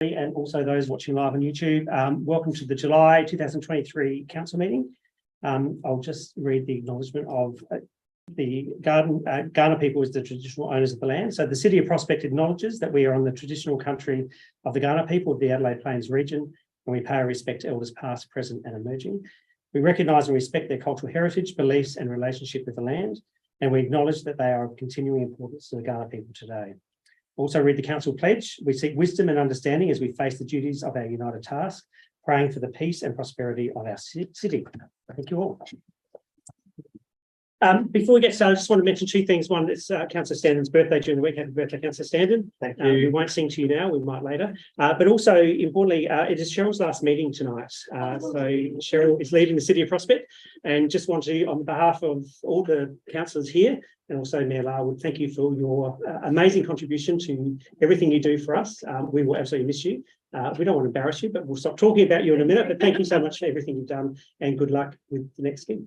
And also those watching live on YouTube. Welcome to the July 2023 Council meeting. I'll just read the acknowledgement of the Kaurna people as the traditional owners of the land. So the City of Prospect acknowledges that we are on the traditional country of the Kaurna people of the Adelaide Plains region, and we pay our respect to elders past, present and emerging. We recognise and respect their cultural heritage, beliefs and relationship with the land, and we acknowledge that they are of continuing importance to the Kaurna people today. Also read the Council Pledge. We seek wisdom and understanding as we face the duties of our united task, praying for the peace and prosperity of our city. Thank you all. Before we get started, I just want to mention two things. One, it's Councillor Standon's birthday during the week. Happy birthday, Councillor Standon. Thank you. We won't sing to you now, we might later. But also, importantly, it is Cheryl's last meeting tonight. So Cheryl is leaving the City of Prospect, and just want to, on behalf of all the councillors here, and also Mayor Larwood, thank you for your amazing contribution to everything you do for us. We will absolutely miss you. We don't want to embarrass you, but we'll stop talking about you in a minute. But thank you so much for everything you've done, and good luck with the next gig.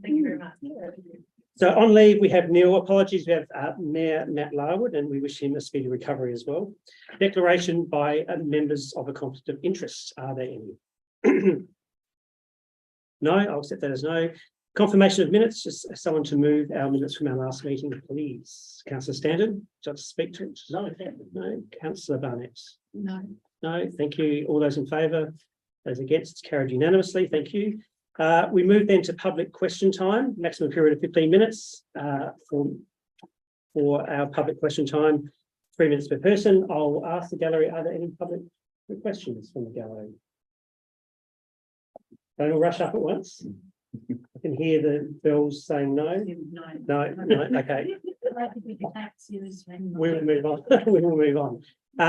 Thank you very much. So on leave, we have Neil. Apologies, we have Mayor Matt Larwood, and we wish him a speedy recovery as well. Declaration by members of a conflict of interest. Are there any? No, I'll accept that as no. Confirmation of minutes, just someone to move our minutes from our last meeting, please. Councillor Standon, just speak to it. No. No. Councillor Barnett. No. No, thank you. All those in favour? Those against? It's carried unanimously. Thank you. We move then to public question time, maximum period of 15 minutes for our public question time, 3 minutes per person. I'll ask the gallery, are there any public questions from the gallery? Don't all rush up at once. I can hear the bells saying no. No, okay. We will move on. We will move on.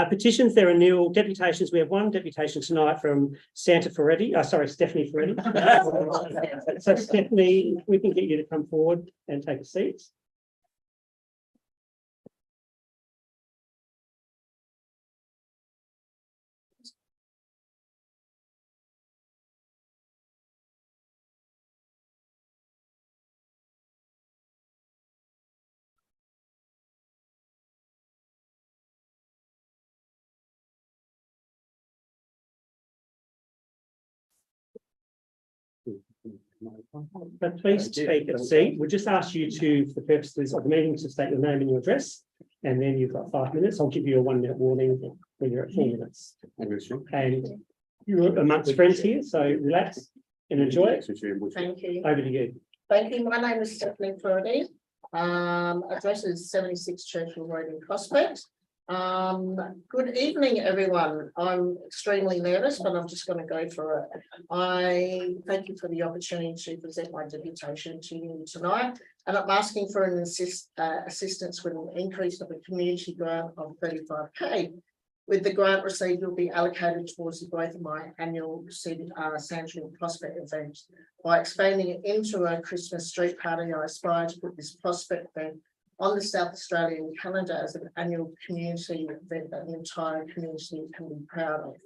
Petitions, there are nil. Deputations, we have one deputation tonight from Stephanie Ferretti. So Stephanie, if we can get you to come forward and take a seat. But please take a seat. We'll just ask you to, for the purposes of the meeting, to state your name and your address, and then you've got 5 minutes. I'll give you a 1 minute warning when you're at 4 minutes. And you're amongst friends here, so relax and enjoy it. Thank you. Over to you. Thank you. My name is Stephanie Ferretti. Address is 76 Churchill Road in Prospect. Good evening, everyone. I'm extremely nervous, but I'm just going to go for it. I thank you for the opportunity to present my deputation to you tonight, and I'm asking for an assistance with an increase of a community grant of 35k. With the grant received, will be allocated towards the growth of my annual Central Prospect event. By expanding it into a Christmas street party, I aspire to put this Prospect event on the South Australian calendar as an annual community event that the entire community can be proud of.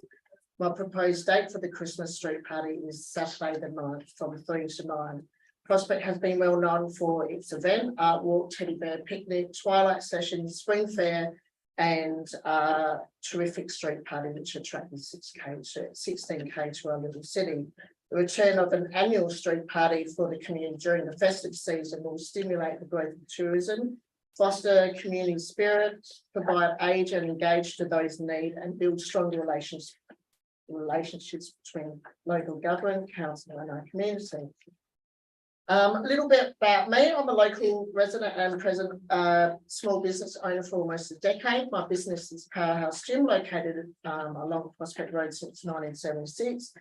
My proposed date for the Christmas street party is Saturday the 9th from 3 to 9. Prospect has been well known for its event, art walk, teddy bear picnic, twilight session, spring fair, and terrific street party which attracted 16k to our little city. The return of an annual street party for the community during the festive season will stimulate the growth of tourism, foster community spirit, provide aid and engage to those in need, and build stronger relationships between local government, council and our community. A little bit about me. I'm a local resident and present small business owner for almost a decade. My business is Powerhouse Gym, located along Prospect Road since 1976.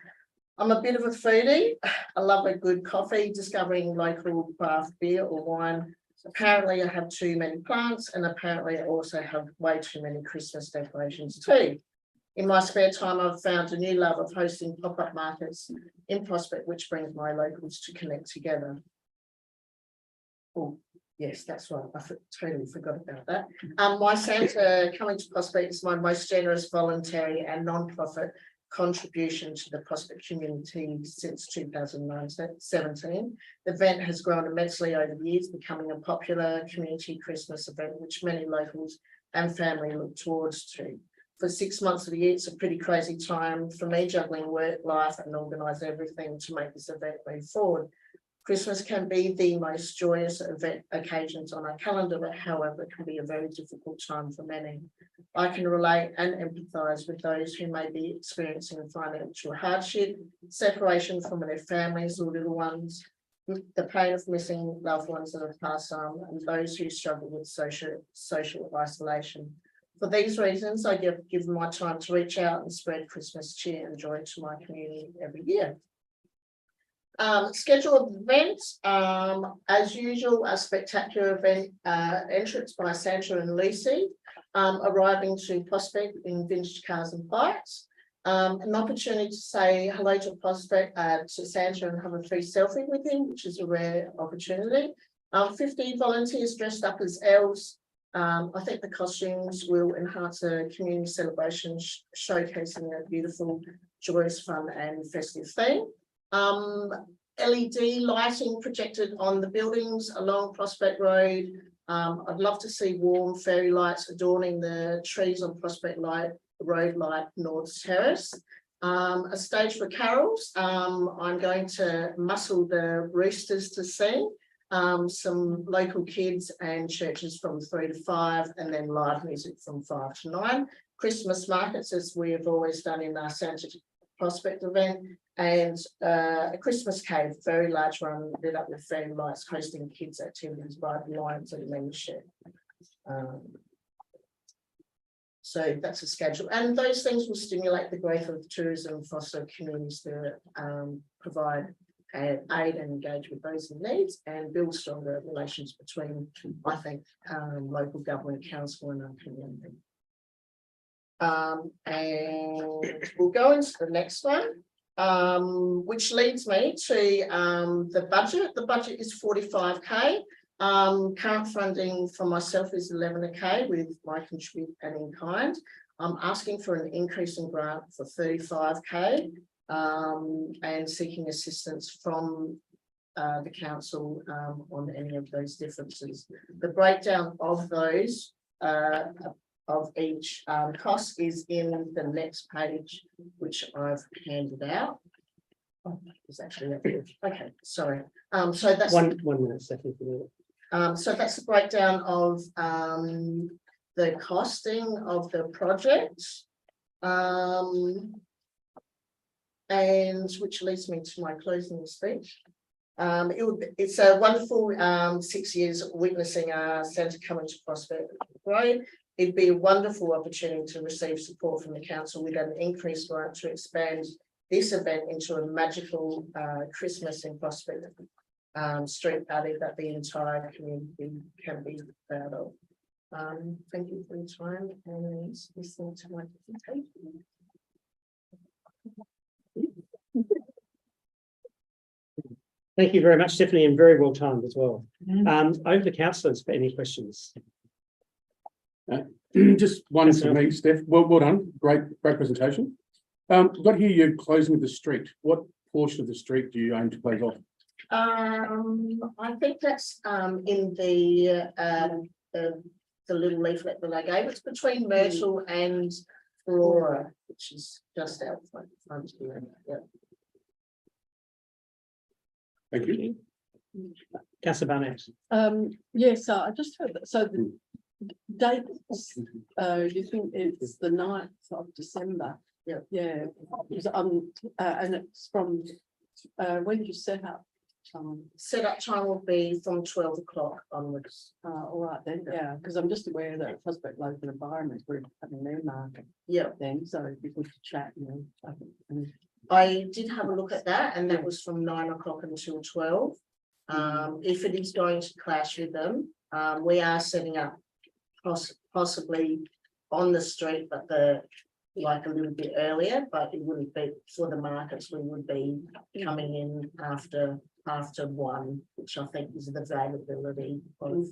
I'm a bit of a foodie. I love a good coffee, discovering local craft beer or wine. Apparently I have too many plants, and apparently I also have way too many Christmas decorations too. In my spare time, I've found a new love of hosting pop-up markets in Prospect, which brings my locals to connect together. Oh, yes, that's right. I totally forgot about that. My Santa Coming to Prospect is my most generous voluntary and non-profit contribution to the Prospect community since 2017. The event has grown immensely over the years, becoming a popular community Christmas event, which many locals and family look towards to. for 6 months of the year. It's a pretty crazy time for me, juggling work, life, and organise everything to make this event move forward. Christmas can be the most joyous event occasions on our calendar, but however, it can be a very difficult time for many. I can relate and empathise with those who may be experiencing financial hardship, separation from their families or little ones, the pain of missing loved ones that have passed on, and those who struggle with social isolation. For these reasons, I give my time to reach out and spread Christmas cheer and joy to my community every year. Schedule of events, as usual, a spectacular event entrance by Sandra and Lucy, arriving to Prospect in vintage cars and bikes. An opportunity to say hello to Prospect, to Sandra, and have a free selfie with him, which is a rare opportunity. 50 volunteers dressed up as elves. I think the costumes will enhance a community celebration, showcasing a beautiful, joyous, fun and festive theme. LED lighting projected on the buildings along Prospect Road. I'd love to see warm fairy lights adorning the trees on Prospect Road like North Terrace. A stage for carols. I'm going to muscle the roosters to sing. Some local kids and churches from 3 to 5, and then live music from 5 to 9. Christmas markets, as we have always done in our Santa Prospect event, and a Christmas cave, very large one, lit up with fairy lights, hosting kids' activities by the Lions and Membership. So that's a schedule, and those things will stimulate the growth of tourism, foster communities that provide aid and engage with those in needs, and build stronger relations between, I think, local government, council, and our community. And we'll go into the next one, which leads me to the budget. The budget is 45k. Current funding for myself is 11k with my contribute and in kind. I'm asking for an increase in grant for 35k, and seeking assistance from the council on any of those differences. The breakdown of those of each cost is in the next page, which I've handed out. Oh, it's actually okay. Sorry. So that's one minute, Stephanie. so that's the breakdown of the costing of the project, and which leads me to my closing speech. It's a wonderful 6 years witnessing our centre come into Prospect Road. It'd be a wonderful opportunity to receive support from the council with an increased grant to expand this event into a magical Christmas in Prospect street party that the entire community can be proud of. Thank you for your time and listening to my presentation. Thank you very much, Stephanie, and very well timed as well. Over to councillors for any questions. Just one for me, Steph. Well done. Great presentation. I've got here you're closing of the street. What portion of the street do you aim to close off? I think that's in the little leaflet that I gave. It's between Myrtle and Aurora, which is just out front here. Yeah. Thank you. Councillor Barnett. Yes, I just heard that. So the dates, you think it's the 9th of December? Yeah. Yeah. And it's from when did you set up time? Set up time will be from 12 o'clock onwards. All right then, yeah, because I'm just aware that Prospect Local Environment Group having their market. Yeah. Then, so it'd be good to chat, you know. I did have a look at that, and that was from 9 o'clock until 12. If it is going to clash with them, we are setting up possibly on the street, but like a little bit earlier, but it wouldn't be for the markets. We would be coming in after 1, which I think is the availability of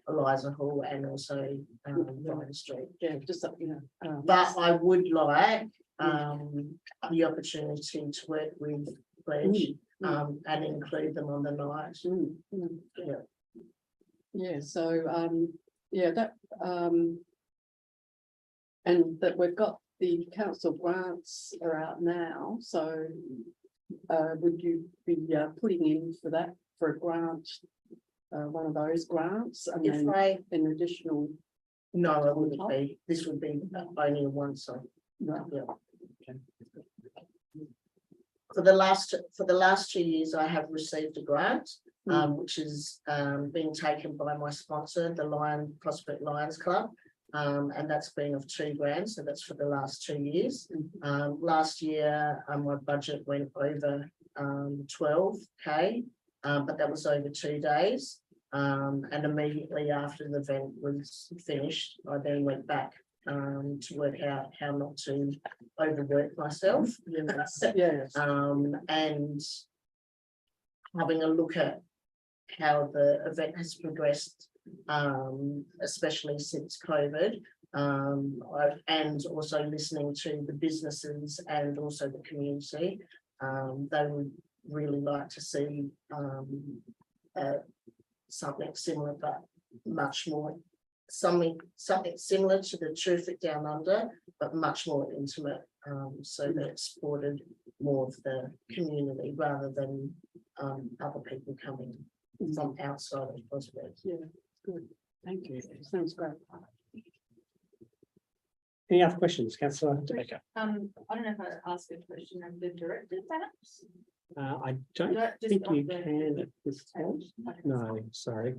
Eliza Hall and also Ryan Street. Yeah, just you know. But I would like the opportunity to work with Pledge and include them on the night. Yeah. Yeah, so yeah, that and that we've got the council grants are out now, so would you be putting in for that, for a grant? One of those grants and If then I, an additional, no, it wouldn't be, this would be only a one side. no, Yeah. For the last 2 years, I have received a grant, which is being taken by my sponsor, the Prospect Lions Club. And that's been of £2,000, so that's for the last 2 years. Last year, my budget went over 12K, but that was over 2 days. And immediately after the event was finished, I then went back to work out how not to overwork myself. yes, And having a look at how the event has progressed, especially since COVID, and also listening to the businesses and also the community. They would really like to see something similar, but much more, something similar to the Terrific Down Under, but much more intimate, so that it supported more of the community rather than other people coming from outside of Prospect. yeah, good, thank you, sounds great. Any other questions, councillor Rebecca? I don't know if I ask a question of the director, perhaps? I don't Just think on you the- can at this point. No, sorry.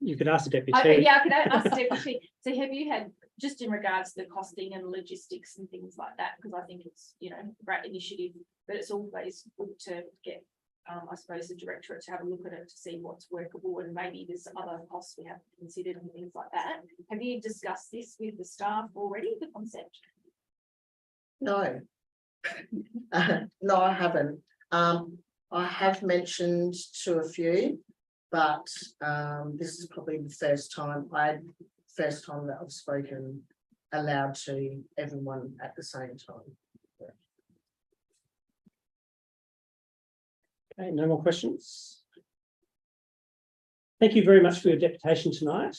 You could ask the Okay, deputy. yeah, can I ask the deputy, so have you had, just in regards to the costing and logistics and things like that, because I think it's, you know, a great initiative, but it's always good to get, I suppose, the directorate to have a look at it to see what's workable and maybe there's other costs we have considered and things like that. Have you discussed this with the staff already, the concept? No. No, I haven't. I have mentioned to a few, but this is probably the first time that I've spoken aloud to everyone at the same time. Okay, no more questions. Thank you very much for your deputation tonight.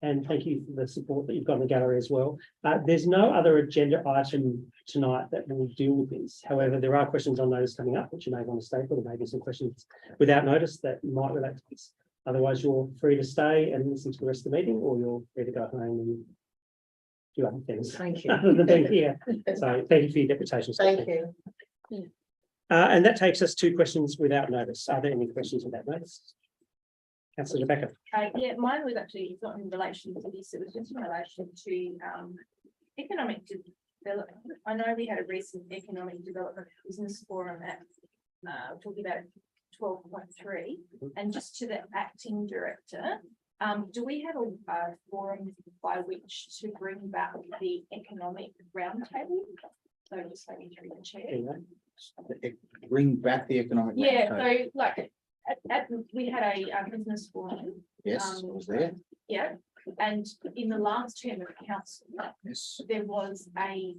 And thank you for the support that you've got in the gallery as well. There's no other agenda item tonight that will deal with this. However, there are questions on notice coming up, which you may want to stay for. There may be some questions without notice that might relate to this. Otherwise, you're free to stay and listen to the rest of the meeting, or you're free to go home and do other things Thank you. other than being here. So thank you for your deputation. Thank you. And that takes us to questions without notice. Are there any questions without notice? Councillor Rebecca. Yeah, mine was actually, it's not in relation to this, it was just in relation to economic development. I know we had a recent economic development business forum at talking about 12.3, and just to the acting director, do we have a forum by which to bring back the economic roundtable? So just maybe through the chair. Bring back the economic. Yeah, roundtable. so like we had a business forum. Yes, I was there. Yeah, and in the last term of council, Yes, there was a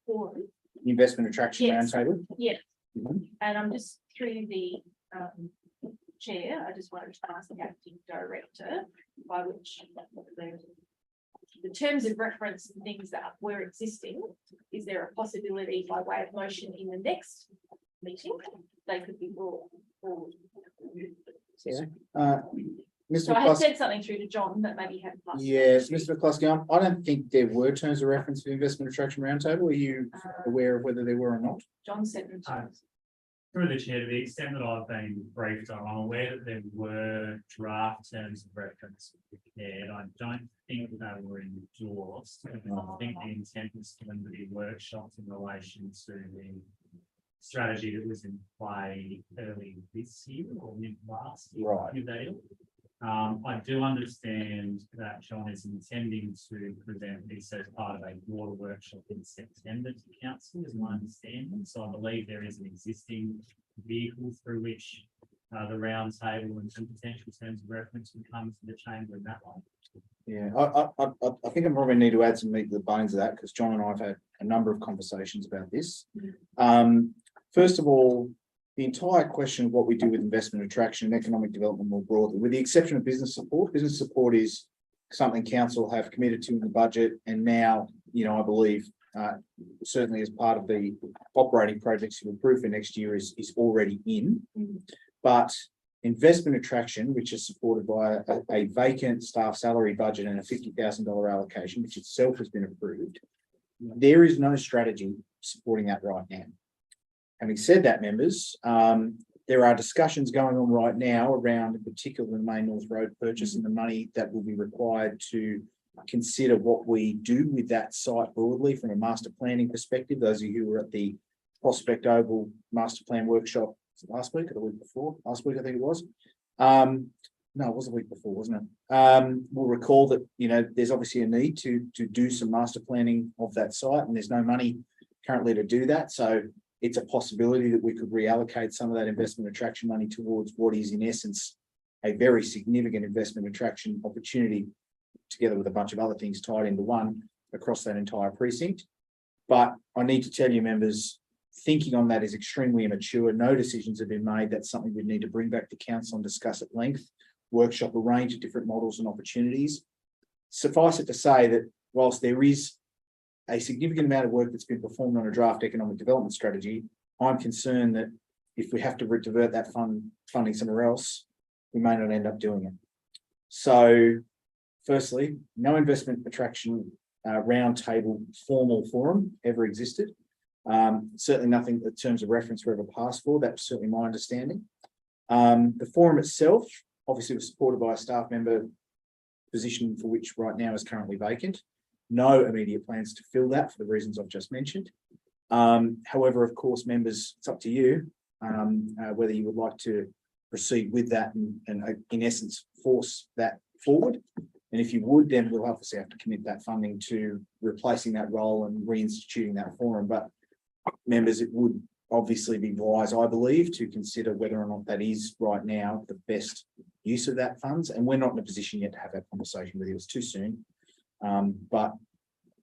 forum, investment attraction Yes. roundtable. yeah, Mhm. and I'm just through the chair, I just wanted to ask the acting director by which the terms of reference and things that were existing, is there a possibility by way of motion in the next meeting, they could be brought forward? Mr. So I had McCluskey, said something through to John that maybe hadn't passed. yes, Mr. McCluskey, I don't think there were terms of reference for the investment attraction roundtable. Are you aware of whether there were or not? John said them to us. Through the chair, to the extent that I've been briefed, I'm aware that there were draft terms of reference prepared. I don't think they were endorsed. I think the intent was for them to be workshops in relation to the strategy that was in play early this year or mid last year. Right. New deal. I do understand that John is intending to present this as part of a broader workshop in September to council, is my understanding. So I believe there is an existing vehicle through which the round table and some potential terms of reference would come to the chamber in that one. Yeah, I think I probably need to add some meat to the bones of that, because John and I have had a number of conversations about this. First of all, the entire question of what we do with investment attraction and economic development more broadly, with the exception of business support is something council have committed to in the budget, and now I believe, certainly as part of the operating projects to improve for next year is already in. But investment attraction, which is supported by a vacant staff salary budget and a $50,000 allocation, which itself has been approved, there is no strategy supporting that right now. Having said that, members, there are discussions going on right now around, in particular, the Main North Road purchase and the money that will be required to consider what we do with that site broadly from a master planning perspective. Those of you who were at the Prospect Oval Master Plan Workshop last week or the week before, last week I think it was. No, it was the week before, wasn't it? We'll recall that, there's obviously a need to do some master planning of that site, and there's no money currently to do that. So it's a possibility that we could reallocate some of that investment attraction money towards what is in essence a very significant investment attraction opportunity, together with a bunch of other things tied into one across that entire precinct. But I need to tell you, members, thinking on that is extremely immature. No decisions have been made. That's something we need to bring back to council and discuss at length, workshop a range of different models and opportunities. Suffice it to say that whilst there is a significant amount of work that's been performed on a draft economic development strategy, I'm concerned that if we have to divert that funding somewhere else, we may not end up doing it. So firstly, no investment attraction roundtable formal forum ever existed. Certainly nothing that terms of reference were ever passed for. That's certainly my understanding. The forum itself obviously was supported by a staff member position for which right now is currently vacant. No immediate plans to fill that for the reasons I've just mentioned. However, of course, members, it's up to you whether you would like to proceed with that and in essence force that forward. And if you would, then we'll obviously have to commit that funding to replacing that role and reinstituting that forum. But members, it would obviously be wise, I believe, to consider whether or not that is right now the best use of that funds. And we're not in a position yet to have that conversation with you. It's too soon. But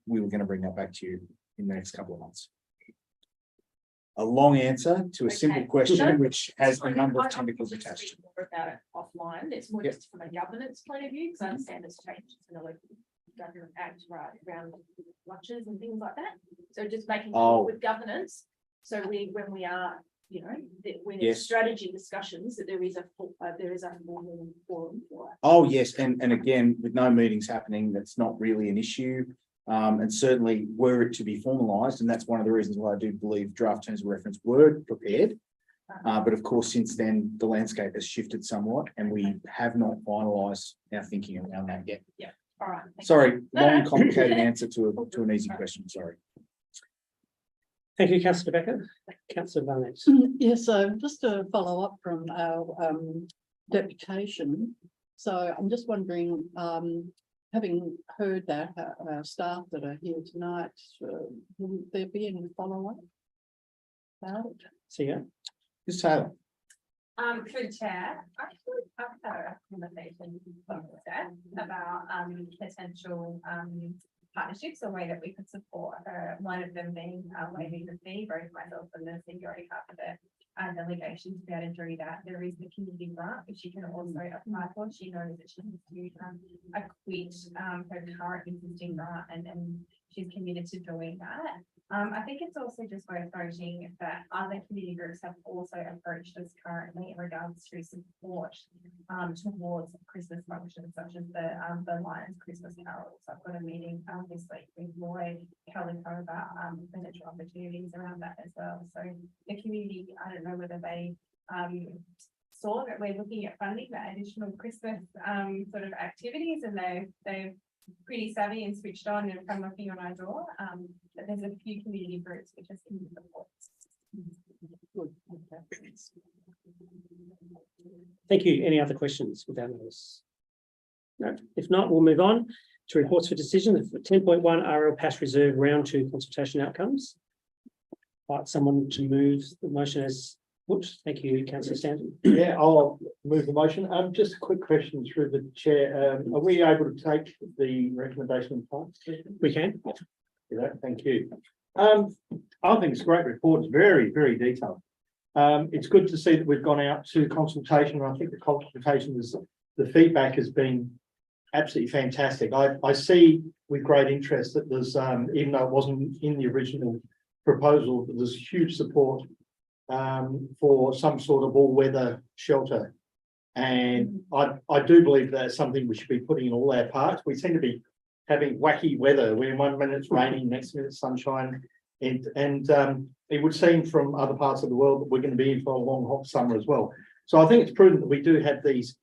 we were going to bring that back to you in the next couple of months. A long answer to a simple Okay. question, which has a I- number I- of I think technical we'll just attached. speak more about it offline. It's more Yep. just from a governance point of view, because I understand there's changes in the local government act around lunches and things like that. So just making Oh. sure with governance, so when we are, when Yes. it's strategy discussions, that there is a formal forum for it. Oh, yes, and again, with no meetings happening, that's not really an issue. And certainly were it to be formalised, and that's one of the reasons why I do believe draft terms of reference were prepared. But of course, since then, the landscape has shifted somewhat and we have not finalised our thinking around that yet. All right. thank you. Sorry, No, long, no. complicated answer to an easy question, sorry. Thank you, councillor Becker. Councillor Barnett. Yes, so just to follow up from our deputation. So I'm just wondering, having heard that our staff that are here tonight, will there be any follow-up about it? See ya. Ms. Taylor. Through the chair, actually, I've had a conversation with Seth about potential partnerships, a way that we could support one of them being waiving the fee, both myself and the seniority part of the delegation to be able to do that. There is the community grant, which she can also apply for. She knows that she needs to acquit her current existing grant, and she's committed to doing that. I think it's also just worth noting that other community groups have also approached us currently in regards to support towards Christmas functions such as the Lions Christmas Carols. I've got a meeting this week with Lloyd Calico about potential opportunities around that as well. So the community, I don't know whether they saw that we're looking at funding that additional Christmas sort of activities, and they've pretty savvy and switched on and come knocking on our door. But there's a few community groups which are seeking support. Good, okay. Thank you. Any other questions without notice? No, if not, we'll move on to reports for decision. 10.1 RL Pass Reserve Round 2 consultation outcomes. Like someone to move the motion as put. Thank you, councillor Stanton. Yeah, I'll move the motion. Just a quick question through the chair. Are we able to take the recommendation of the We can. Yeah, thank you. I think it's a great report. It's very, very detailed. It's good to see that we've gone out to consultation. I think the consultation is, the feedback has been absolutely fantastic. I see with great interest that there's, even though it wasn't in the original proposal, that there's huge support for some sort of all-weather shelter. And I do believe that's something we should be putting in all our parks. We seem to be having wacky weather where 1 minute it's raining, next minute it's sunshine. And it would seem from other parts of the world that we're going to be in for a long hot summer as well. So I think it's prudent that we do have these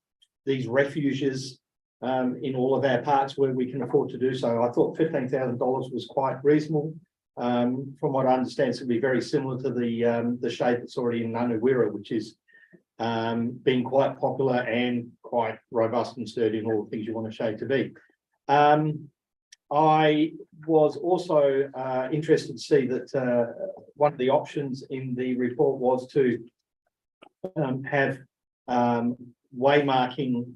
refuges in all of our parks where we can afford to do so. I thought $15,000 was quite reasonable. From what I understand, it's going to be very similar to the shade that's already in Nunawira, which is being quite popular and quite robust and sturdy and all the things you want a shade to be. I was also interested to see that one of the options in the report was to have waymarking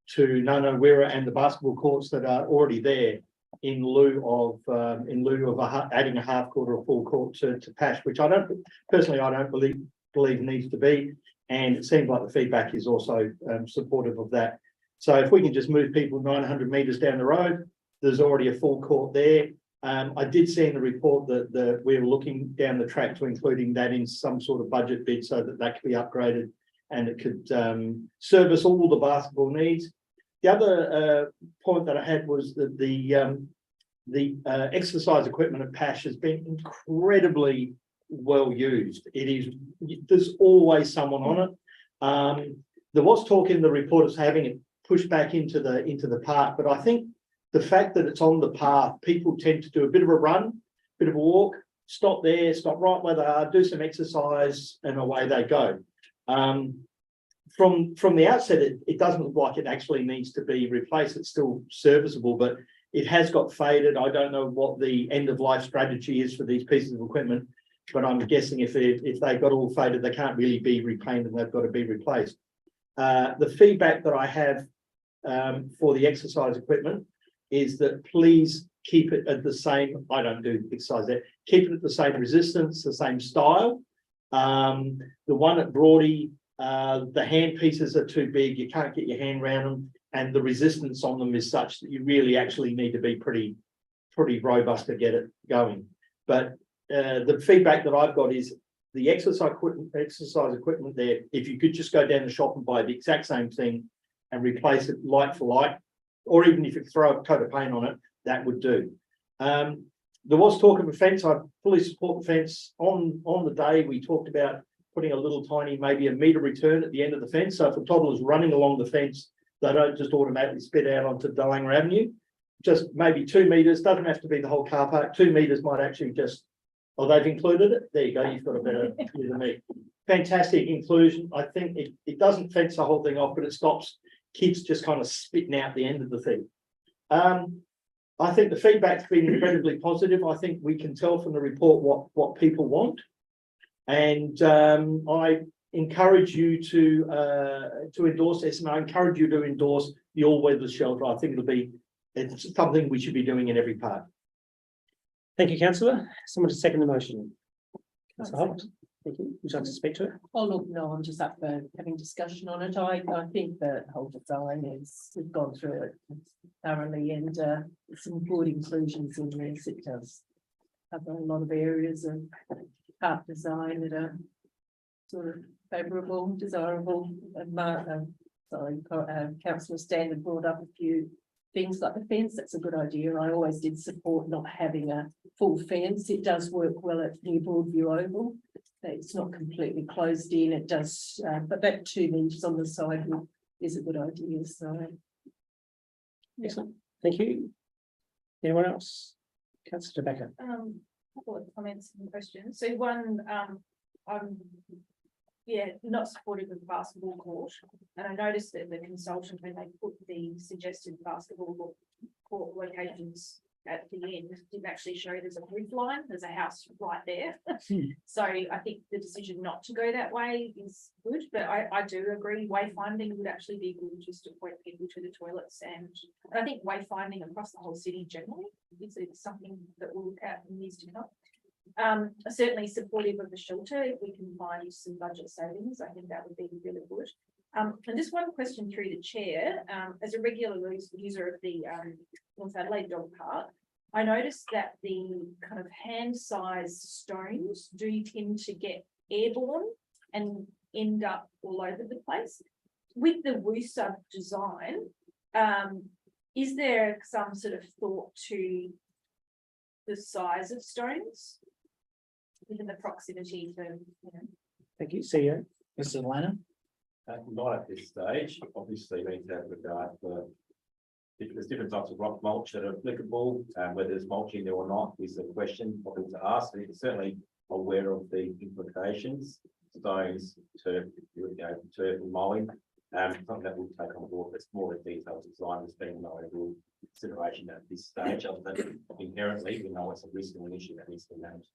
to Nunawira and the basketball courts that are already there in lieu of adding a half court or a full court to Pash, which I don't believe needs to be. And it seems like the feedback is also supportive of that. So if we can just move people 900 metres down the road, there's already a full court there. I did see in the report that we're looking down the track to including that in some sort of budget bid so that could be upgraded and it could service all the basketball needs. The other point that I had was that the exercise equipment at Pash has been incredibly well used. There's always someone on it. There was talk in the report of having it pushed back into the park, but I think the fact that it's on the path, people tend to do a bit of a run, bit of a walk, stop there, stop right where they are, do some exercise, and away they go. From the outset, it doesn't look like it actually needs to be replaced. It's still serviceable, but it has got faded. I don't know what the end of life strategy is for these pieces of equipment, but I'm guessing if they got all faded, they can't really be repainted and they've got to be replaced. The feedback that I have for the exercise equipment is that please keep it at the same, I don't do exercise there, keep it at the same resistance, the same style. The one at Broady, the hand pieces are too big, you can't get your hand around them, and the resistance on them is such that you really actually need to be pretty robust to get it going. But the feedback that I've got is the exercise equipment there, if you could just go down the shop and buy the exact same thing and replace it like for like, or even if you throw a coat of paint on it, that would do. There was talk of a fence. I fully support the fence. On the day, we talked about putting a little tiny, maybe a metre return at the end of the fence. So if a toddler's running along the fence, they don't just automatically spit out onto Delanger Avenue. Just maybe 2 metres, doesn't have to be the whole car park. 2 metres might actually just, oh, they've included it. There you go, you've got a better view than me. Fantastic inclusion. I think it doesn't fence the whole thing off, but it stops kids just kind of spitting out the end of the thing. I think the feedback's been incredibly positive. I think we can tell from the report what people want. And I encourage you to endorse this, and I encourage you to endorse the all-weather shelter. I think it's something we should be doing in every park. Thank you, councillor. Someone to second the motion. Councillor Holt, thank you. Would you like to speak to it? Oh, look, no, I'm just up for having discussion on it. I think the whole design we've gone through it thoroughly and some good inclusions in this. It does cover a lot of areas of park design that are sort of favourable, desirable. Councillor Standard brought up a few things like the fence. That's a good idea. I always did support not having a full fence. It does work well at near Broadview Oval. It's not completely closed in. It does, but that 2 metres on the side is a good idea. So, Excellent. Thank you. Anyone else? Councillor Becker. Couple of comments and questions. So one, I'm not supportive of the basketball court, and I noticed that the consultant, when they put the suggested basketball court locations at the end, didn't actually show there's a roof line, there's a house right there. So I think the decision not to go that way is good, but I do agree wayfinding would actually be good, just to point people to the toilets, and I think wayfinding across the whole city generally is something that we'll look at in years to come. Certainly supportive of the shelter. If we can find some budget savings, I think that would be really good. And just one question through the chair, as a regular user of the, North Adelaide Dog Park, I noticed that the kind of hand-sized stones do tend to get airborne and end up all over the place. With the Woosa design, is there some sort of thought to the size of stones within the proximity to, you know? Thank you, CEO. Mr. Lana? Not at this stage, obviously we need to have regard for. There's different types of rock mulch that are applicable, whether there's mulch in there or not is the question probably to ask. And it's certainly aware of the implications, stones, turf, turf and mowing. Something that we'll take on board, that's more the details design has been no overall consideration at this stage, other than inherently, we know it's a risk and an issue that needs to be managed.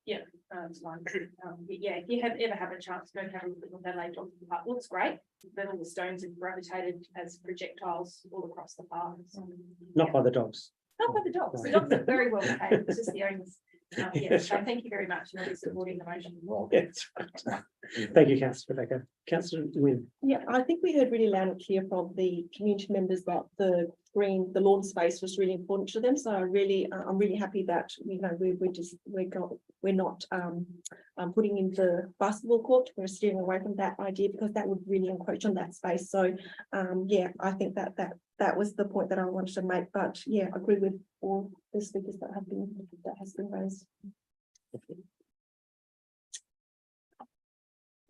It's fine. Yeah, if you ever have a chance to go and have a look at that later on the park, looks great, but all the stones have gravitated as projectiles all across the park. So, Not by the dogs. not by the dogs. The dogs are very well behaved. It's just the owners. So thank you very much for supporting the motion. Yes. Thank you, Councillor Rebecca. Councillor Wynne. Yeah, I think we heard really loud and clear from the community members that the lawn space was really important to them. So I'm really happy that, you know, we're not putting in the basketball court. We're steering away from that idea because that would really encroach on that space. So yeah, I think that was the point that I wanted to make. But yeah, I agree with all the speakers that has been raised.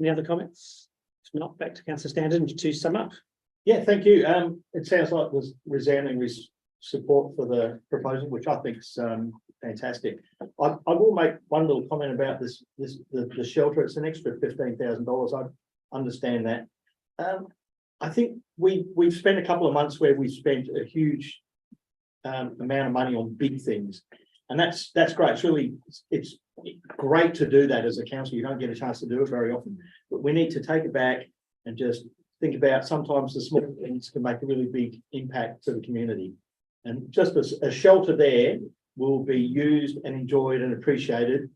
Any other comments? If not, back to Councillor Stanton to sum up. Yeah, thank you. It sounds like there's resounding support for the proposal, which I think is fantastic. I will make one little comment about the shelter. It's an extra $15,000. I understand that. I think we've spent a couple of months where we've spent a huge amount of money on big things, and that's great. It's great to do that as a council. You don't get a chance to do it very often, but we need to take it back and just think about sometimes the small things can make a really big impact to the community. And just a shelter there will be used and enjoyed and appreciated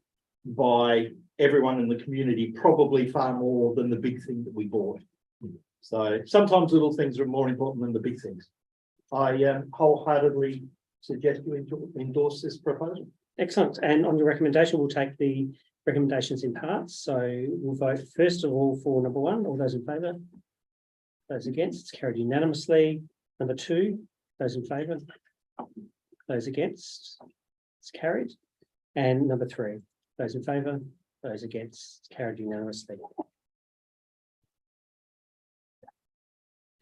by everyone in the community, probably far more than the big thing that we bought. So sometimes little things are more important than the big things. I wholeheartedly suggest you endorse this proposal. Excellent. And on your recommendation, we'll take the recommendations in parts. So we'll vote first of all for number 1. All those in favour? Those against? It's carried unanimously. Number 2, those in favour? Those against? It's carried. And number 3, those in favour? Those against? It's carried unanimously.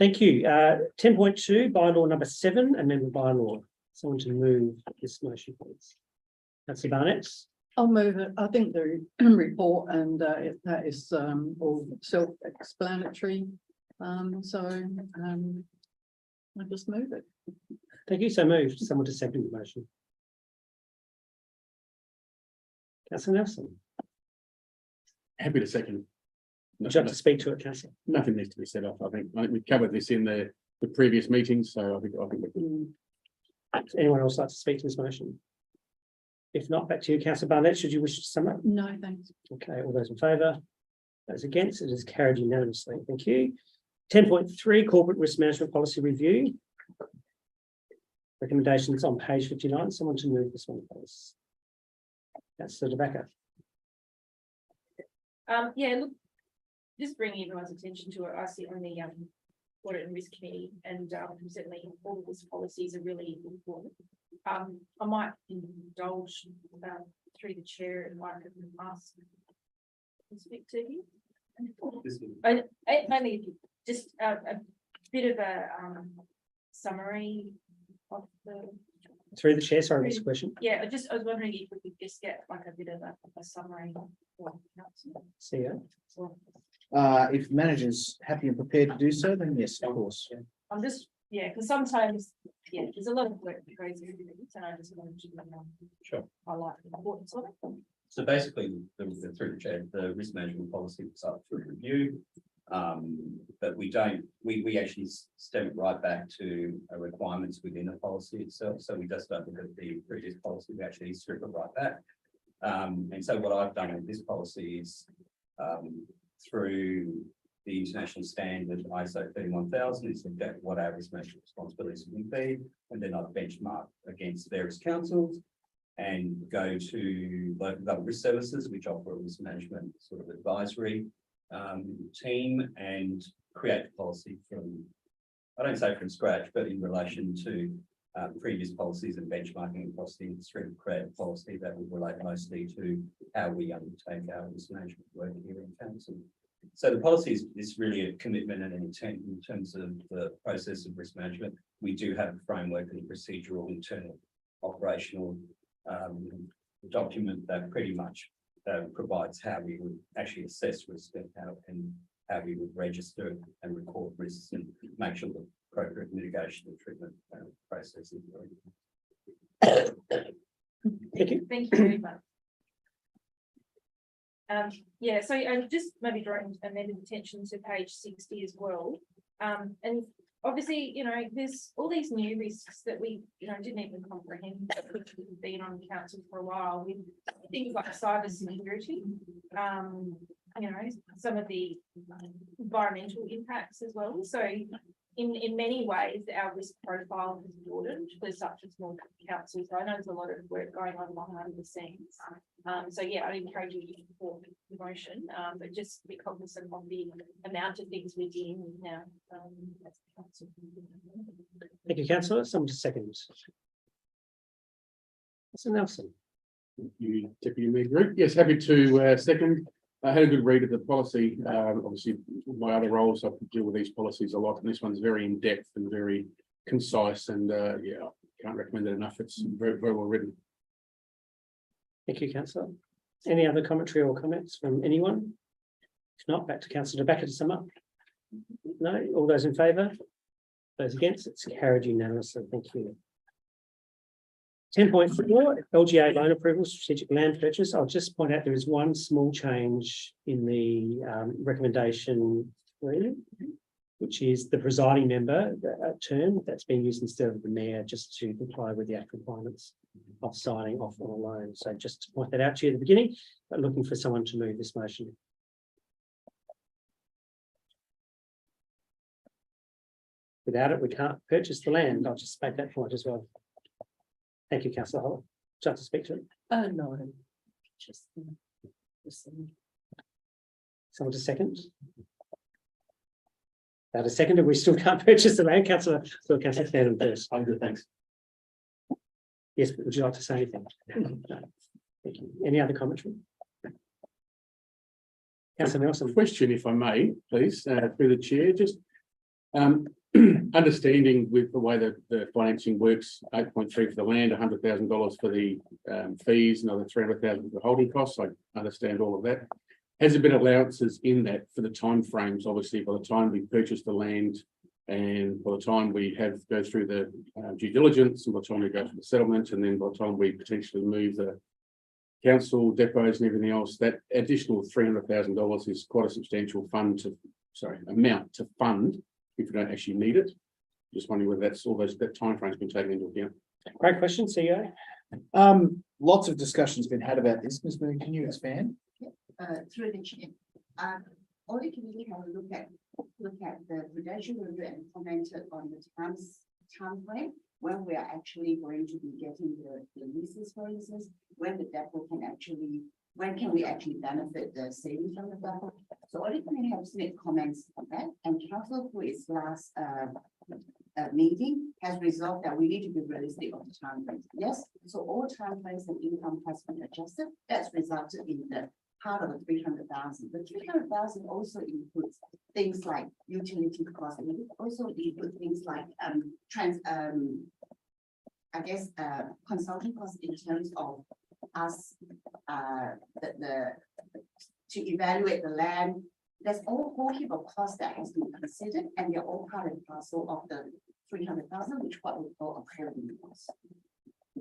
Thank you. 10.2, bylaw number 7, amendment bylaw. Someone to move this motion, please. Councillor Barnett. I'll move it. I think the report and that is all self-explanatory. So I just move it. Thank you. So moved. Someone to second the motion. Councillor Nelson. Happy to second. Would you like to speak to it, Councillor? Nothing needs to be said off. I think we covered this in the previous meetings, so I think we Does anyone else like to speak to this motion? If not, back to you, Councillor Barnett. Should you wish to sum up? No, thanks. Okay, all those in favour? Those against? It is carried unanimously. Thank you. 10.3, corporate risk management policy review. Recommendations on page 59. Someone to move this one, please. Councillor Rebecca. Yeah, look, just bringing everyone's attention to it. I sit on the audit and risk committee, and certainly all of these policies are really important. I might indulge through the chair and might ask to speak to you. Only if you just a bit of a summary of the. Through the chair, sorry, what's the question? Yeah, I was wondering if we could just get like a bit of a summary. CEO. If manager's happy and prepared to do so, then yes, of course. I'm just, because sometimes, there's a lot of work that goes into this, and I just wanted to Sure. highlight the importance of it. So basically, through the chair, the risk management policy was up for review. But we actually step it right back to requirements within the policy itself. So we just don't look at the previous policy, we actually strip it right back. And so what I've done with this policy is through the international standard ISO 31000 is looked at what our risk management responsibilities will be, and then I benchmark against various councils and go to local government risk services, which offer a risk management sort of advisory team, and create a policy from, I don't say from scratch, but in relation to previous policies and benchmarking across the industry, create a policy that will relate mostly to how we undertake our risk management work here in council. So the policy is really a commitment and an intent in terms of the process of risk management. We do have a framework and procedural internal operational document that pretty much provides how we would actually assess risk and how we would register and record risks and make sure the appropriate mitigation and treatment process is. Thank you. Thank you very much. Yeah, so just maybe drawing amended attention to page 60 as well. And obviously, you know, there's all these new risks that we, you know, didn't even comprehend, which we've been on council for a while, with things like cyber security, you know, some of the environmental impacts as well. So in many ways, our risk profile has broadened for such a small council. So I know there's a lot of work going on behind the scenes. So yeah, I'd encourage you to support the motion, but just be cognizant of the amount of things we're dealing with now. As a council. Thank you, councillor. Someone to second. Mr. Nelson. You, Deputy Mayor Group. Yes, happy to second. I had a good read of the policy. Obviously, my other roles, I deal with these policies a lot, and this one's very in-depth and very concise, and yeah, can't recommend it enough. It's very, very well written. Thank you, councillor. Any other commentary or comments from anyone? If not, back to councillor De Backer to sum up. No, all those in favour? Those against? It's carried unanimously. Thank you. 10.4 LGA loan approval, strategic land purchase. I'll just point out there is one small change in the recommendation, really, which is the presiding member term that's being used instead of the mayor, just to comply with the Act requirements of signing off on a loan. So just to point that out to you at the beginning, but looking for someone to move this motion. Without it, we can't purchase the land. I'll just make that point as well. Thank you, councillor Holler. Would you like to speak to it? No, just. Someone to second? Without a second, we still can't purchase the land, councillor. So councillor Stanton first. I'm good, thanks. Yes, but would you like to say anything? No. Thank you. Any other commentary? Councillor Nelson. Question, if I may, please, through the chair, just understanding with the way that the financing works, 8.3 for the land, $100,000 for the fees, another 300,000 for the holding costs. I understand all of that. Has there been allowances in that for the timeframes? Obviously, by the time we purchase the land and by the time we go through the due diligence, and by the time we go through the settlement, and then by the time we potentially move the council depots and everything else, that additional $300,000 is quite a substantial amount to fund if we don't actually need it. Just wondering whether that's all that timeframe's been taken into account. Great question, CEO. Lots of discussions been had about this. Ms. Moon, can you expand? Through the chair. All the committee have a look at the prudential review and commented on the time frame when we are actually going to be getting the leases, for instance, when the depot can actually, when can we actually benefit the savings from the depot? So all the committee have made comments on that, and council through its last meeting has resolved that we need to be realistic on the time frames. Yes, so all time frames and income has been adjusted. That's resulted in the part of the 300,000. The 300,000 also includes things like utility costs, and it also includes things like consulting costs in terms of us to evaluate the land. There's a whole heap of costs that has been considered, and they're all part and parcel of the 300,000, which what we call operating costs.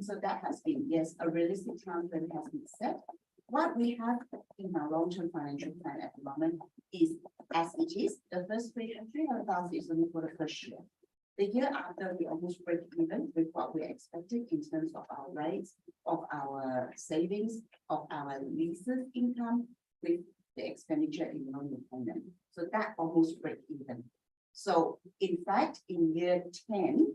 So that has been, yes, a realistic time frame has been set. What we have in our long-term financial plan at the moment is as it is. The first 300,000 is only for the first year. The year after, we almost break even with what we're expecting in terms of our rates, of our savings, of our leases income. with the expenditure in non-dependent. So that almost break even. So in fact, in year 10,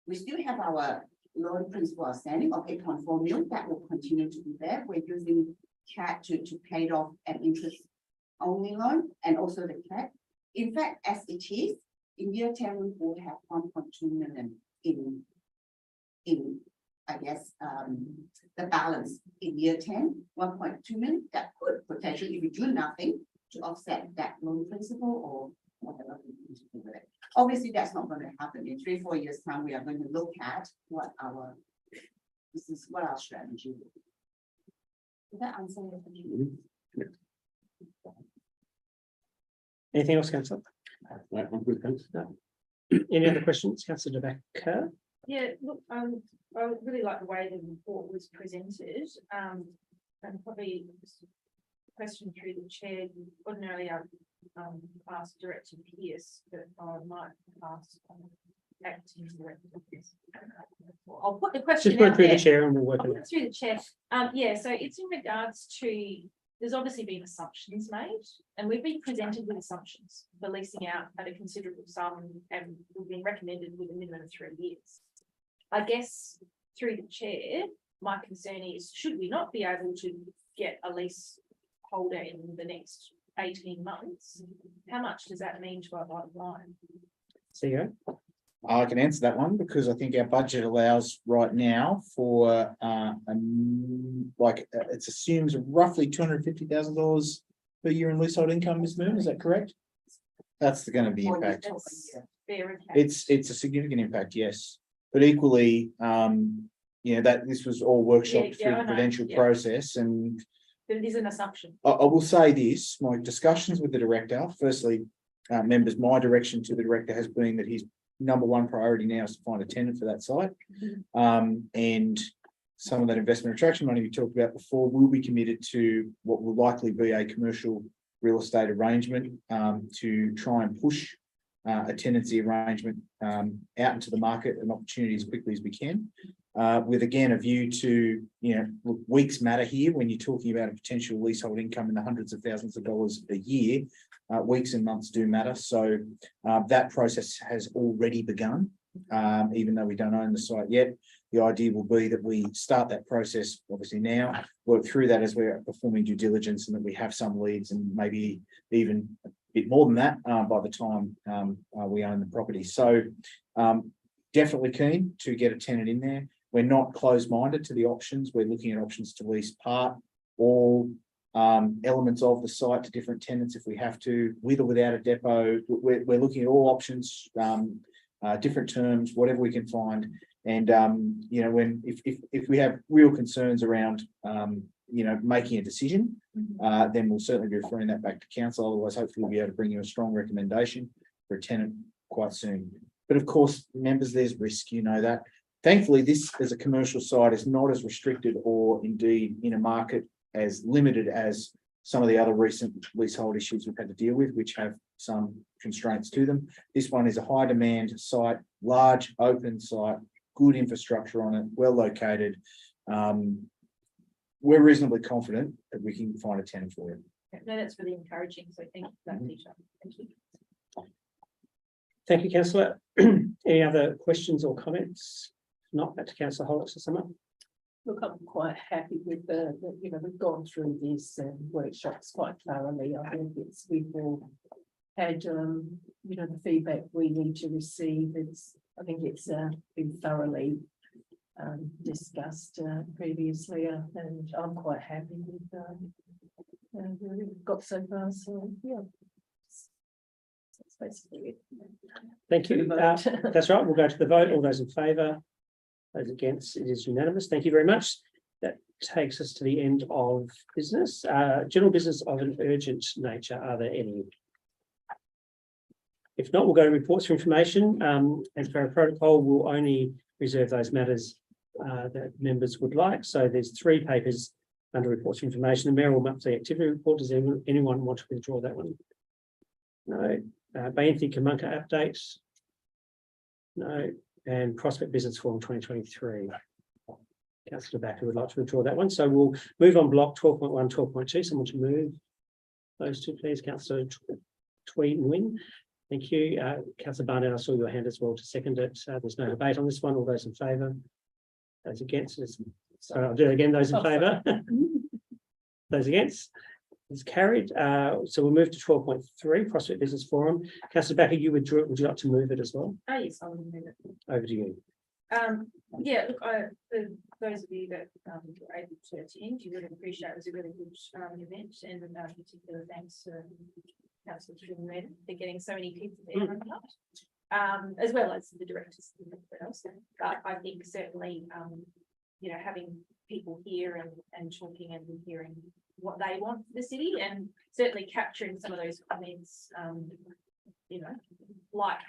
we still have our loan principal outstanding of 8.4 million that will continue to be there. We're using CAT to pay it off an interest only loan and also the CAT. In fact, as it is, in year 10, we will have 1.2 million in I guess, the balance in year 10, 1.2 million, that could potentially, if we do nothing to offset that loan principal or whatever we need to do with it. Obviously, that's not going to happen. In 3-4 years' time, we are going to look at what our strategy will be. Did that answer your question? Anything else, councillor? Right, I'm good, thanks. Any other questions, councillor De Backer? Yeah, look, I really like the way the report was presented, and probably just a question through the chair. Ordinarily, I've asked Director Pearce, but I might ask acting Director Pearce. I'll put the question Just put it out through there. the chair and we'll work I'll on put it. it through the chair. Yeah, so it's in regards to, there's obviously been assumptions made, and we've been presented with assumptions for leasing out at a considerable sum, and we've been recommended with a minimum of 3 years. I guess through the chair, my concern is, should we not be able to get a lease holder in the next 18 months? How much does that mean to our bottom line? CEO? I can answer that one because I think our budget allows right now for it assumes roughly $250,000 per year in leasehold income, Ms. Moon, is that correct? That's going to be impact. That's fair impact. It's a significant impact, yes. But equally, that this was all workshopped through I the know, prudential yeah. process, and But it is an assumption. I will say this, my discussions with the director, firstly, members, my direction to the director has been that his number one priority now is to find a tenant for that site. And some of that investment attraction money we talked about before will be committed to what will likely be a commercial real estate arrangement to try and push a tenancy arrangement out into the market and opportunity as quickly as we can. With again a view to, weeks matter here when you're talking about a potential leasehold income in the hundreds of thousands of dollars a year. Weeks and months do matter. So that process has already begun, even though we don't own the site yet. The idea will be that we start that process obviously now, work through that as we're performing due diligence, and that we have some leads and maybe even a bit more than that by the time we own the property. So definitely keen to get a tenant in there. We're not closed-minded to the options. We're looking at options to lease part, all elements of the site to different tenants if we have to, with or without a depot. We're looking at all options, different terms, whatever we can find. And if we have real concerns around making a decision, then we'll certainly be referring that back to council. Otherwise, hopefully we'll be able to bring you a strong recommendation for a tenant quite soon. But of course, members, there's risk, that. Thankfully, this as a commercial site is not as restricted or indeed in a market as limited as some of the other recent leasehold issues we've had to deal with, which have some constraints to them. This one is a high demand site, large open site, good infrastructure on it, well located. We're reasonably confident that we can find a tenant for it. No, that's really encouraging. So thank you for that, Peter. Thank you. Thank you, councillor. Any other questions or comments? Not back to councillor Hollis to sum up. Look, I'm quite happy with we've gone through this workshops quite thoroughly. I think we've all had, the feedback we need to receive. I think it's been thoroughly discussed previously, and I'm quite happy with where we've got so far. So yeah, that's basically it. Thank you. Vote. That's right. We'll go to the vote. All those in favour? Those against? It is unanimous. Thank you very much. That takes us to the end of business. General business of an urgent nature. Are there any? If not, we'll go to reports for information. And for our protocol, we'll only reserve those matters that members would like. So there's 3 papers under reports for information. The Mayoral Monthly Activity Report. Does anyone want to withdraw that one? No. Banthy Kamunka updates? No. And Prospect Business Forum 2023. Councillor Backer would like to withdraw that one. So we'll move on block 12.1, 12.2. Someone to move Those two, please, councillor Tweed and Wing. Thank you. Councillor Barnett, I saw your hand as well to second it. There's no debate on this one. All those in favour? Those against? Sorry, I'll do it again. Those in favour? Those against? It's carried. So we'll move to 12.3, Prospect Business Forum. Councillor Backer, you withdrew it. Would you like to move it as well? Oh, yes, I will move it. Over to you. Yeah, look, for those of you that were able to attend, you really appreciate it. It was a really good event, and particular thanks to Councillor Red for getting so many people there on night, as well as the directors and everyone else. But I think certainly, you know, having people here and talking and hearing what they want for the city, and certainly capturing some of those comments, you know, like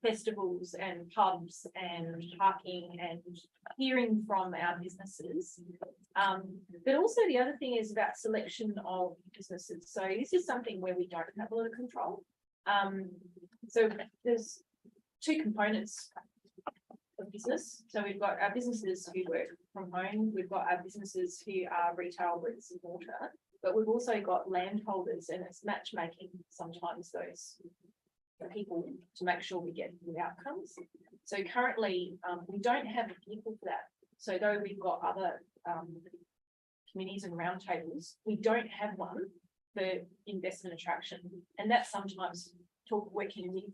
festivals and pubs and parking and hearing from our businesses. But also the other thing is about selection of businesses. So this is something where we don't have a lot of control. So there's two components of business. So we've got our businesses who work from home. We've got our businesses who are retail bricks and mortar, but we've also got landholders, and it's matchmaking sometimes those people to make sure we get good outcomes. So currently, we don't have a vehicle for that. So though we've got other committees and roundtables, we don't have one for investment attraction. And that's sometimes working with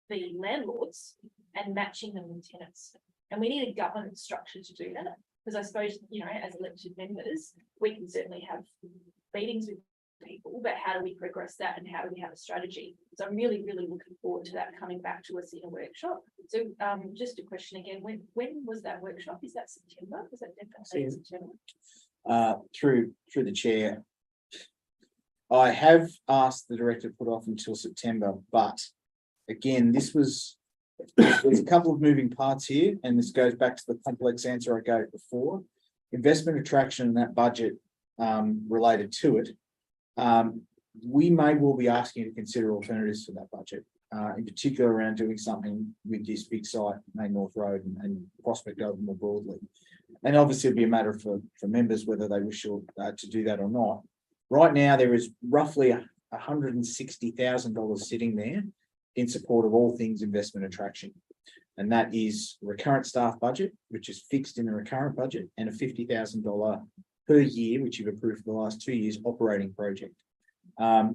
the landlords and matching them with tenants. And we need a governance structure to do that. Because I suppose, you know, as elected members, we can certainly have meetings with people, but how do we progress that, and how do we have a strategy? So I'm really, really looking forward to that coming back to us in a workshop. So just a question again, when was that workshop? Is that September? Was that definitely September? Through the chair, I have asked the director to put off until September, but again, there's a couple of moving parts here, and this goes back to the complex answer I gave before. Investment attraction and that budget related to it. We may well be asking you to consider alternatives for that budget, in particular around doing something with this big site, Main North Road, and Prospect over more broadly. And obviously it'll be a matter for members whether they wish to do that or not. Right now, there is roughly $160,000 sitting there in support of all things investment attraction. And that is recurrent staff budget, which is fixed in the recurrent budget, and a $50,000 per year, which you've approved for the last 2 years, operating project.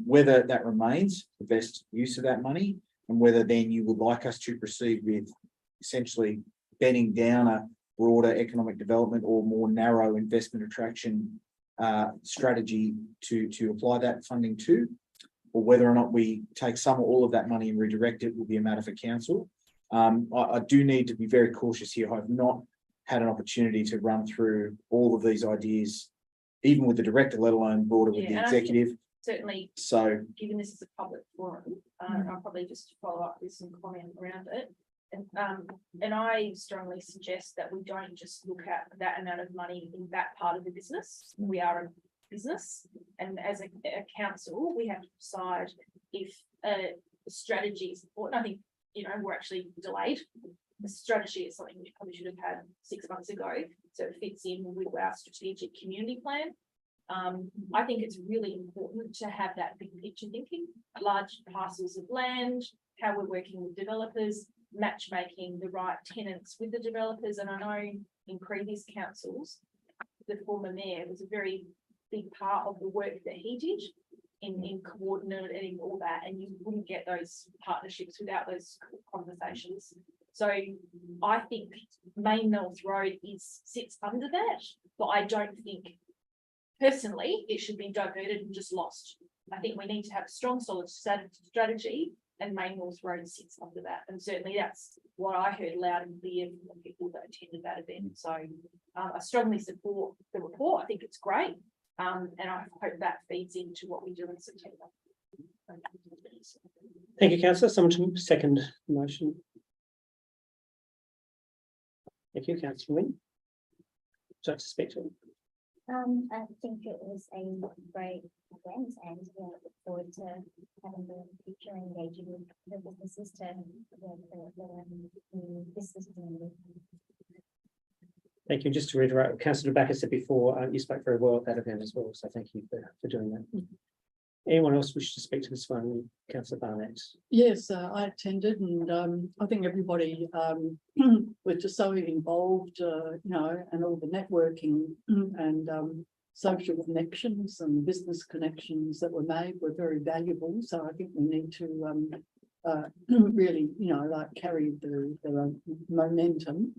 Whether that remains the best use of that money, and whether then you would like us to proceed with essentially bedding down a broader economic development or more narrow investment attraction strategy to apply that funding to, or whether or not we take some or all of that money and redirect it, will be a matter for council. I do need to be very cautious here. I've not had an opportunity to run through all of these ideas, even with the director, let alone broader with the executive. Certainly, So, given this is a public forum, I'll probably just follow up with some comment around it. And I strongly suggest that we don't just look at that amount of money in that part of the business. We are a business, and as a council, we have to decide if a strategy is important. I think, you know, we're actually delayed. The strategy is something we probably should have had 6 months ago, so it fits in with our strategic community plan. I think it's really important to have that big picture thinking, large parcels of land, how we're working with developers, matchmaking the right tenants with the developers. And I know in previous councils, the former mayor was a very big part of the work that he did in coordinating all that, and you wouldn't get those partnerships without those conversations. So I think Main North Road sits under that, but I don't think personally it should be diverted and just lost. I think we need to have a strong, solid strategy, and Main North Road sits under that. And certainly that's what I heard loud and clear from the people that attended that event. So I strongly support the report. I think it's great. And I hope that feeds into what we do in September. Thank you, councillor. Someone to second the motion. Thank you, councillor Wynne. Would you like to speak to it? I think it was a great event, and we look forward to having the future engaging with the businesses to the business community. Thank you. Just to reiterate what Councillor Backer said before, you spoke very well at that event as well. So thank you for doing that. Anyone else wish to speak to this one? Councillor Barnett. Yes, I attended and I think everybody was just so involved, you know, and all the networking and social connections and business connections that were made were very valuable. So I think we need to really, you know, like carry the momentum.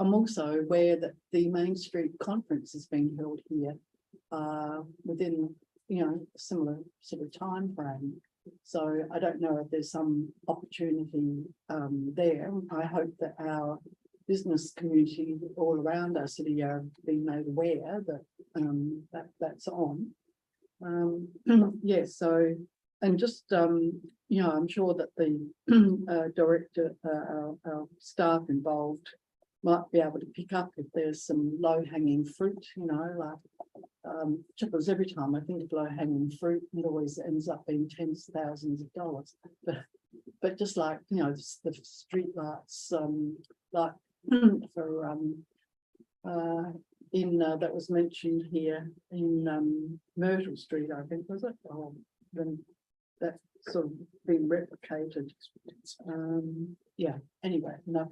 I'm also aware that the Main Street Conference is being held here within, you know, a similar sort of time frame. So I don't know if there's some opportunity there. I hope that our business community all around our city are being made aware that that's on. Yes, so, and just, you know, I'm sure that the director, our staff involved might be able to pick up if there's some low-hanging fruit, you know, like because every time I think of low-hanging fruit, it always ends up being tens of thousands of dollars. But just like, you know, the street lights, like for that was mentioned here in Myrtle Street, I think, was it? Then that sort of being replicated. Yeah, anyway, enough.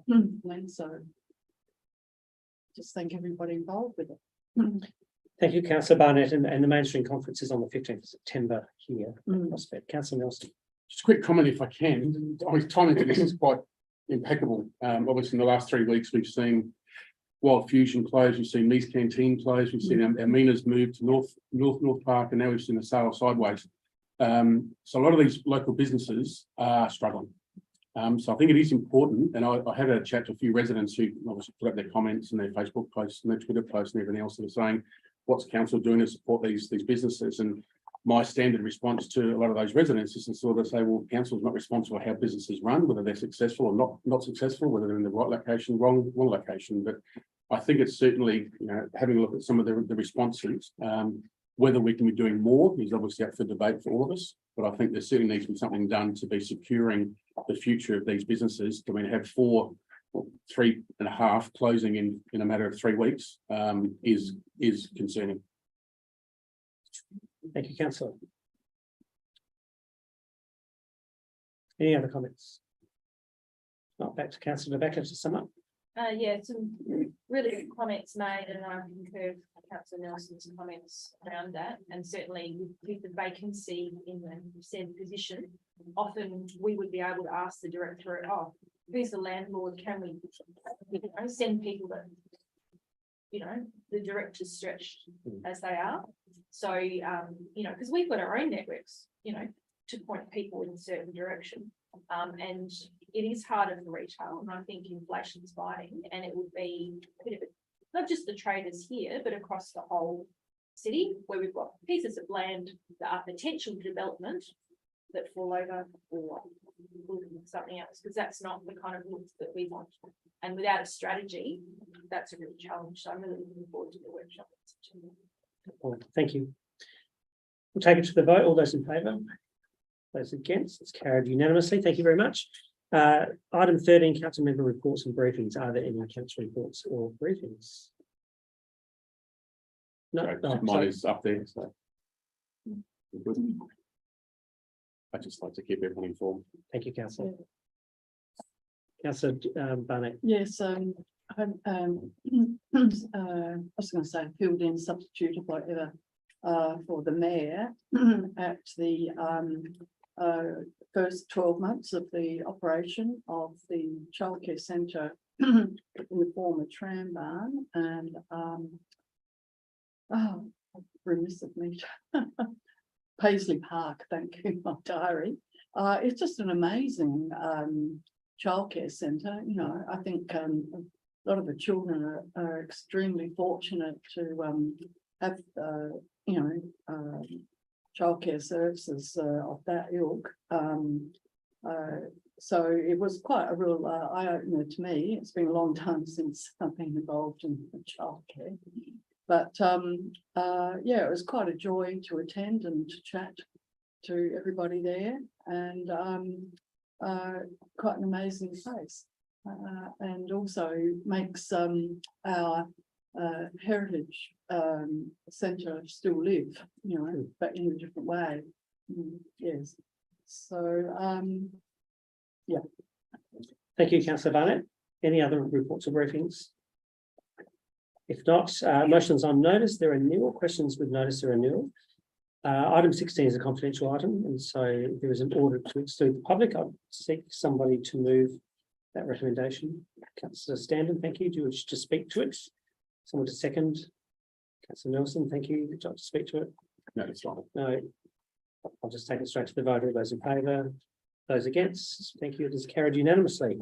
And so just thank everybody involved with it. Thank you, Councillor Barnett, and the Main Street Conference is on the 15th of September here. Prospect. Councillor Nelson. Just a quick comment if I can. Timing to this is quite impeccable. Obviously in the last 3 weeks, we've seen Wild Fusion close, we've seen Me's Canteen close, we've seen our Mina's move to North Park, and now we've seen the sale of Sideways. So a lot of these local businesses are struggling. So I think it is important, and I had a chat to a few residents who obviously put up their comments and their Facebook posts and their Twitter posts and everything else, that are saying, what's council doing to support these businesses? And my standard response to a lot of those residents is to sort of say, well, council's not responsible for how businesses run, whether they're successful or not successful, whether they're in the right location, wrong location. But I think it's certainly, you know, having a look at some of the responses, whether we can be doing more is obviously up for debate for all of us. But I think there certainly needs to be something done to be securing the future of these businesses. I mean, have 3.5 closing in a matter of 3 weeks is concerning. Thank you, Councillor. Any other comments? Not back to Councillor Rebecca to sum up. Yeah, some really good comments made, and I concur with Councillor Nelson's comments around that. And certainly with the vacancy in the said position, often we would be able to ask the director, oh, who's the landlord? Can we, you know, send people that, you know, the director's stretched as they are. So, you know, because we've got our own networks, you know, to point people in a certain direction. And it is harder for retail, and I think inflation's biting, and it would be a bit of not just the traders here, but across the whole city, where we've got pieces of land that are potential development that fall over or something else, because that's not the kind of look that we want. And without a strategy, that's a real challenge. So I'm really looking forward to the workshop in September. Well, thank you. We'll take it to the vote. All those in favour? Those against? It's carried unanimously. Thank you very much. Item 13, council member reports and briefings. Are there any council reports or briefings? No, Mine sorry. is up there. So I just like to keep everyone informed. Thank you, Councillor. Councillor Barnett. Yes, I was going to say filled in substitute or whatever for the mayor at the first 12 months of the operation of the childcare centre in the former tram barn, and remiss of me. Paisley Park, thank you, my diary. It's just an amazing childcare centre. You know, I think a lot of the children are extremely fortunate to have, you know, childcare services of that ilk. So it was quite a real eye-opener to me. It's been a long time since I've been involved in childcare. But yeah, it was quite a joy to attend and to chat to everybody there, and quite an amazing place. And also makes our heritage centre still live, you know, but in a different way. Yes, so Thank you, councillor Barnett. Any other reports or briefings? If not, motions on notice, there are nil. Questions with notice, there are nil. Item 16 is a confidential item, and so there is an order to exclude the public. I'd seek somebody to move that recommendation. Councillor Standen, thank you. Do you wish to speak to it? Someone to second? Councillor Nelson, thank you. Would you like to speak to it? No, it's fine. No. I'll just take it straight to the vote. All those in favour? Those against? Thank you. It is carried unanimously.